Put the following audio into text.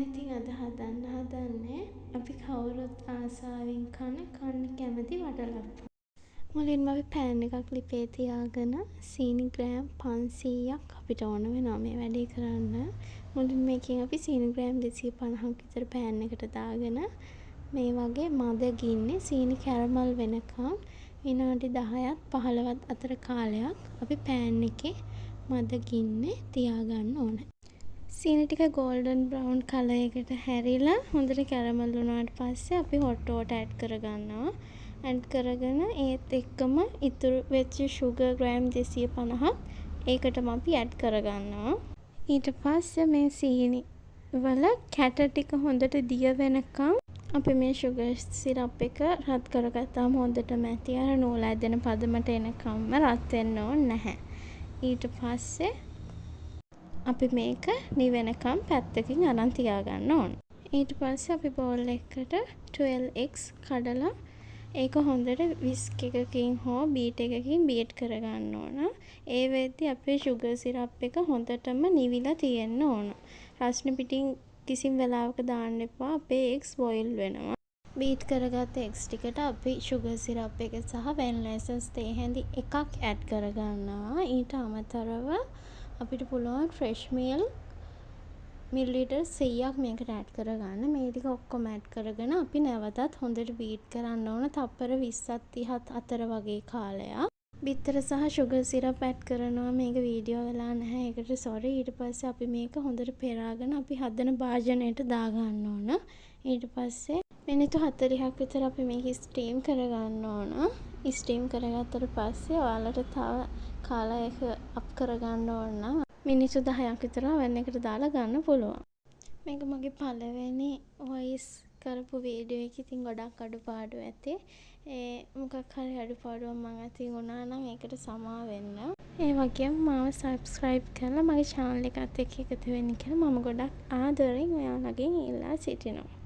ඉතින් අද හදන්නේ අපි කවුරුත් ආසාවෙන් කන්න කැමති වටලප්පු. මුලින්ම අපි පෑන් එකක් ලිපේ තියාගෙන සීනි ග්‍රෑම් 500ක් අපිට ඕන වෙනවා මේ වැඩේ කරන්න. මුලින් මේකෙන් අපි සීනි ග්‍රෑම් 250ක් විතර පෑන් එකට දාගෙන මේ වගේ මද ගින්නේ සීනි කැරමල් වෙනකම් විනාඩි 10ත් 15ත් අතර කාලයක් අපි පෑන් එකේ මද ගින්නේ තියාගන්න ඕනේ. සීනි ටික ගෝල්ඩන් බ්‍රවුන් කලර් එකට හැරිලා හොඳට කැරමල් වුණාට පස්සේ අපි හොට් වෝටර් ඇඩ් කරගන්නවා. ඇඩ් කරගෙන ඒත් එක්කම ඉතුරු වෙච්ච සුගර් ග්‍රෑම් 250ක් ඒකටම අපි ඇඩ් කරගන්නවා. ඊට පස්සේ මේ සීනි වල කැට ටික හොඳට දිය වෙනකම් අපි මේ සුගර් සිරප් එක රත් කරගත්තාම හොඳටම ඇති අර නූල ඇදෙන පදමට එනකම්ම රත් වෙන්න ඕනේ නැහැ. ඊට පස්සේ අපි මේක නිවෙනකම් පැත්තකින් අරන් තියාගන්න ඕන. ඊට පස්සේ අපි බෝල් එකකට 12 eggs කඩලා ඒක හොඳට විස්ක් එකකින් හෝ බීට් එකකින් බීට් කරගන්න ඕන. ඒ වෙද්දි අපේ සුගර් සිරප් එක හොඳටම නිවිලා තියෙන්න ඕන. රස්නේ පිටින් කිසිම වෙලාවක දාන්න එපා. අපේ eggs boil වෙනවා. බීට් කරගත්ත eggs ටිකට අපි සුගර් සිරප් එක සහ vanilla essence තේ හැඳි එකක් ඇඩ් කරගන්නවා. ඊට අමතරව අපිට පුළුවන් ෆ්‍රෙෂ් මිල්ක් මිලිලීටර් 100ක් මේකට ඇඩ් කරගන්න. මේ ටික ඔක්කොම ඇඩ් කරගෙන අපි නැවතත් හොඳට බීට් කරන්න ඕන තප්පර 20ත් 30ත් අතර වගේ කාලයක්. බිත්තර සහ සුගර් සිරප් ඇඩ් කරනවා. මේක වීඩියෝ වෙලා නැහැ. ඒකට සෝරි. ඊට පස්සේ අපි මේක හොඳට පෙරාගෙන අපි හදන භාජනයට දාගන්න ඕන. ඊට පස්සේ මිනිත්තු 40ක් විතර අපි මේක ස්ටීම් කරගන්න ඕන. ස්ටීම් කරගත්තට පස්සේ ඔයාලට තව කාලා ඒක අප් කරගන්න ඕන නම් මිනිත්තු 10ක් විතර oven එකට දාලා ගන්න පුළුවන්. මේක මගේ පළවෙනි වොයිස් කරපු වීඩියෝ එක. ඉතින් ගොඩක් අඩුපාඩු ඇති. මොකක් හරි අඩුපාඩුවක් මං අතින් වුණා නම් ඒකට සමා වෙන්න. ඒ වගේම මාව subscribe කරලා මගේ channel එකත් එක්ක එකතු වෙන්න කියලා මම ගොඩක් ආදරෙන් ඔයාලගෙන් ඉල්ලා සිටිනවා.